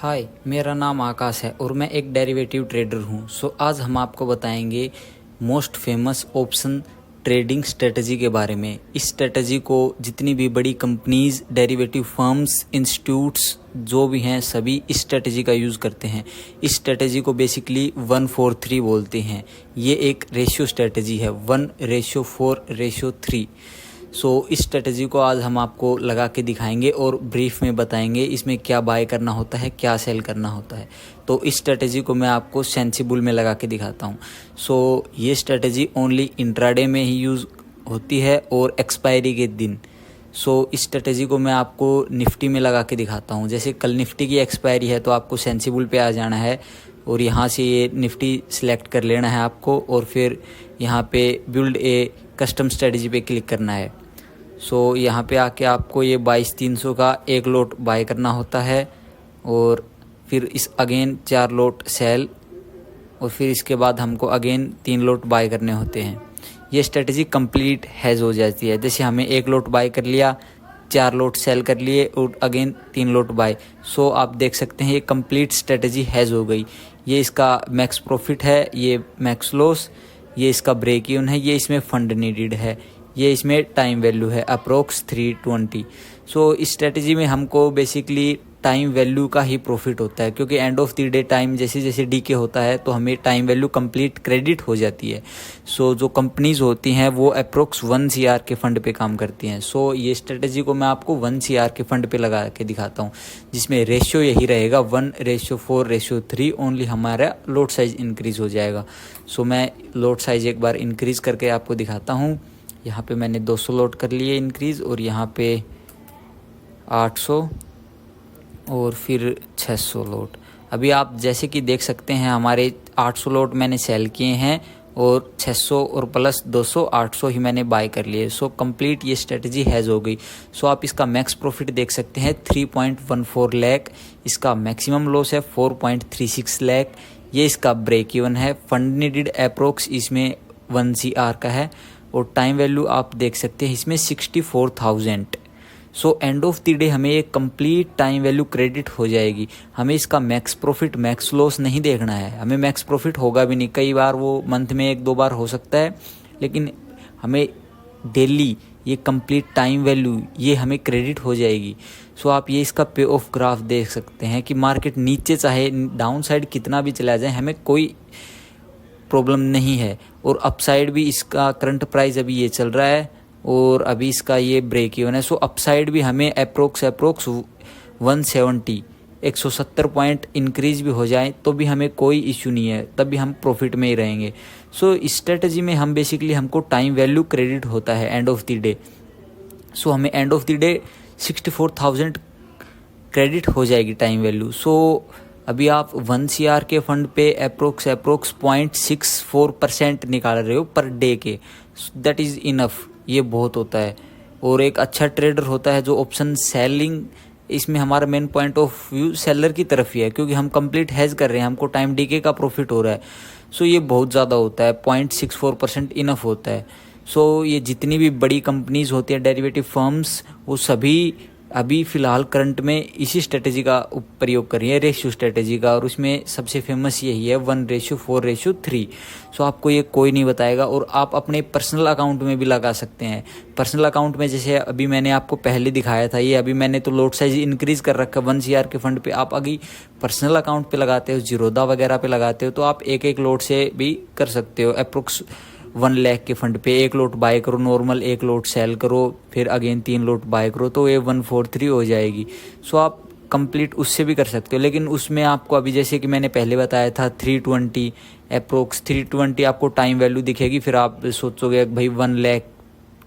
हाय, मेरा नाम आकाश है और मैं एक डेरिवेटिव ट्रेडर हूँ। आज हम आपको बताएंगे most famous option trading strategy के बारे में। इस स्ट्रेटजी को जितनी भी बड़ी कंपनीज, डेरिवेटिव फर्म्स, इंस्टीट्यूट्स जो भी हैं सभी इस स्ट्रेटजी का यूज़ करते हैं। इस स्ट्रेटजी को बेसिकली 1-4-3 बोलते हैं। ये एक रेशियो स्ट्रेटजी है, 1:4:3। इस स्ट्रेटजी को आज हम आपको लगा के दिखाएंगे और ब्रीफ में बताएंगे इसमें क्या बाय करना होता है, क्या सेल करना होता है। तो इस स्ट्रेटजी को मैं आपको सेंसिबल में लगा के दिखाता हूँ। ये स्ट्रेटजी ओनली इंट्राडे में ही यूज़ होती है और एक्सपायरी के दिन। इस स्ट्रेटजी को मैं आपको निफ्टी में लगा के दिखाता हूँ। जैसे कल निफ्टी की एक्सपायरी है तो आपको सेंसिबल पे आ जाना है और यहाँ से ये निफ्टी सिलेक्ट कर लेना है आपको और फिर यहाँ पे बिल्ड ए कस्टम स्ट्रेटजी पे क्लिक करना है। यहाँ पे आके आपको ये 22,300 का एक लोट बाय करना होता है और फिर इस अगेन 4 लोट सेल और फिर इसके बाद हमको अगेन 3 लोट बाय करने होते हैं। ये स्ट्रेटजी कंप्लीट हैज़ हो जाती है। जैसे हमें 1 लोट बाय कर लिया, 4 लोट सेल कर लिए और अगेन 3 लोट बाय। आप देख सकते हैं ये कंप्लीट स्ट्रेटजी हैज़ हो गई। ये इसका मैक्स प्रॉफिट है, ये मैक्स लॉस, ये इसका ब्रेक इवन है, ये इसमें फंड नीडेड है, ये इसमें टाइम वैल्यू है अप्रोक्स 320। इस स्ट्रेटजी में हमको बेसिकली टाइम वैल्यू का ही प्रॉफिट होता है, क्योंकि and of the day time जैसे जैसे डीके होता है तो हमें टाइम वैल्यू कंप्लीट क्रेडिट हो जाती है। जो कंपनीज होती हैं वो अप्रोक्स 1 CR के फंड पे काम करती हैं। ये स्ट्रेटजी को मैं आपको 1 CR के फंड पे लगा के दिखाता हूँ, जिसमें रेशियो यही रहेगा 1:4:3। ओनली हमारा लोट साइज इंक्रीज हो जाएगा। मैं लोट साइज एक बार इंक्रीज करके आपको दिखाता हूँ। यहाँ पे मैंने 200 लोट कर लिए इंक्रीज़ और यहाँ पे 800 और फिर 600 लोट। अभी आप जैसे कि देख सकते हैं हमारे 800 लोट मैंने सेल किए हैं और 600 और प्लस 200 800 ही मैंने बाय कर लिए। कंप्लीट ये स्ट्रेटजी हैज़ हो गई। आप इसका मैक्स प्रॉफिट देख सकते हैं 3.14 लाख। इसका मैक्सिमम लॉस है 4.36 लाख। ये इसका ब्रेक इवन है। फंड नीडेड अप्रोक्स इसमें 1 CR का है और टाइम वैल्यू आप देख सकते हैं इसमें 64,000। एंड ऑफ द डे हमें एक कंप्लीट टाइम वैल्यू क्रेडिट हो जाएगी। हमें इसका मैक्स प्रॉफिट, मैक्स लॉस नहीं देखना है। हमें मैक्स प्रॉफिट होगा भी नहीं, कई बार वो मंथ में 1-2 बार हो सकता है, लेकिन हमें डेली ये कंप्लीट टाइम वैल्यू ये हमें क्रेडिट हो जाएगी। आप ये इसका पे ऑफ ग्राफ देख सकते हैं कि मार्केट नीचे चाहे डाउन साइड कितना भी चला जाए हमें कोई प्रॉब्लम नहीं है। और अपसाइड भी इसका करंट प्राइस अभी ये चल रहा है और अभी इसका ये ब्रेक इवन है। अपसाइड भी हमें अप्रोक्स 170 170 पॉइंट इंक्रीज भी हो जाए तो भी हमें कोई इशू नहीं है, तब भी हम प्रॉफिट में ही रहेंगे। इस स्ट्रेटजी में हम बेसिकली हमको टाइम वैल्यू क्रेडिट होता है एंड ऑफ द डे। हमें and of the day 64,000 credit हो जाएगी टाइम वैल्यू। अभी आप 1 CR के फंड पे अप्रोक्स 0.64% निकाल रहे हो पर डे के। दैट इज़ इनफ, ये बहुत होता है। और एक अच्छा ट्रेडर होता है जो ऑप्शन सेलिंग, इसमें हमारा main point of view seller की तरफ ही है, क्योंकि हम कंप्लीट हैज कर रहे हैं, हमको टाइम डीके का प्रॉफिट हो रहा है। ये बहुत ज़्यादा होता है, 0.64% इनफ होता है। ये जितनी भी बड़ी कंपनीज होती है, डेरिवेटिव फर्म्स, वो सभी अभी फ़िलहाल करंट में इसी स्ट्रेटजी का प्रयोग कर रही है, रेशियो स्ट्रेटजी का, और उसमें सबसे फेमस यही है 1:4:3। आपको ये कोई नहीं बताएगा और आप अपने पर्सनल अकाउंट में भी लगा सकते हैं। पर्सनल अकाउंट में जैसे अभी मैंने आपको पहले दिखाया था, ये अभी मैंने तो लोट साइज इंक्रीज कर रखा है 1 CR के फंड पे। आप अगर पर्सनल अकाउंट पे लगाते हो, जीरोधा वगैरह पे लगाते हो, तो आप एक लोट से भी कर सकते हो। अप्रोक्स 1 लाख के फंड पे 1 लोट बाय करो, नॉर्मल 1 लोट सेल करो, फिर अगेन 3 लोट बाय करो, तो ये 1:4:3 हो जाएगी। आप कंप्लीट उससे भी कर सकते हो, लेकिन उसमें आपको अभी जैसे कि मैंने पहले बताया था 320 अप्रोक्स 320 आपको टाइम वैल्यू दिखेगी। फिर आप सोचोगे भाई 1 लाख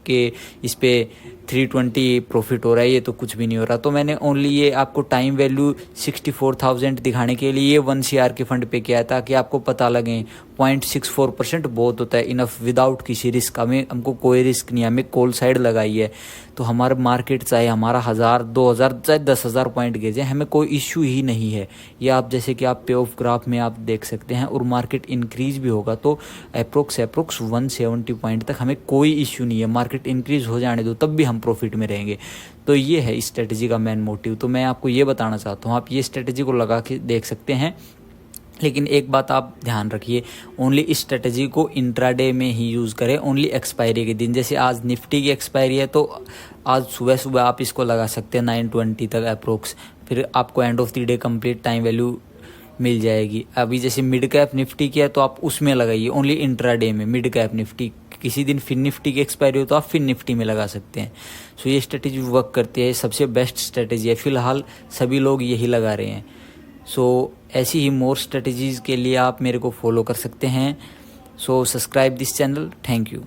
के इस पे 320 प्रॉफिट हो रहा है, ये तो कुछ भी नहीं हो रहा। तो मैंने ओनली ये आपको टाइम वैल्यू 64,000 दिखाने के लिए 1 CR के फंड पे किया, ताकि आपको पता लगे 0.64% बहुत होता है, इनफ, विदाउट किसी रिस्क। हमको कोई रिस्क नहीं है, हमें कॉल साइड लगाई है तो हमारा मार्केट चाहे हमारा 1000 2000 चाहे 10,000 पॉइंट गिर जाए, हमें कोई इश्यू ही नहीं है। ये आप जैसे कि आप पे ऑफ ग्राफ में आप देख सकते हैं, और मार्केट इंक्रीज भी होगा तो अप्रोक्स 170 पॉइंट तक हमें कोई इश्यू नहीं है। मार्केट इंक्रीज हो जाने दो तब भी हम प्रॉफिट में रहेंगे। तो ये है इस स्ट्रेटजी का मेन मोटिव। तो मैं आपको ये बताना चाहता हूँ, आप ये स्ट्रेटजी को लगा के देख सकते हैं। लेकिन एक बात आप ध्यान रखिए, ओनली इस स्ट्रेटजी को इंट्राडे में ही यूज़ करें, ओनली एक्सपायरी के दिन। जैसे आज निफ्टी की एक्सपायरी है तो आज सुबह सुबह आप इसको लगा सकते हैं 9:20 तक अप्रोक्स, फिर आपको end of the day complete time value मिल जाएगी। अभी जैसे मिड कैप निफ्टी की है तो आप उसमें लगाइए, ओनली इंट्राडे में मिड कैप निफ्टी। किसी दिन फिर निफ्टी की एक्सपायरी हो तो आप फिर निफ्टी में लगा सकते हैं। सो ये स्ट्रेटजी वर्क करती है, सबसे बेस्ट स्ट्रेटजी है, फिलहाल सभी लोग यही लगा रहे हैं। सो ऐसी ही मोर स्ट्रेटजीज़ के लिए आप मेरे को फॉलो कर सकते हैं। So subscribe this channel. Thank you.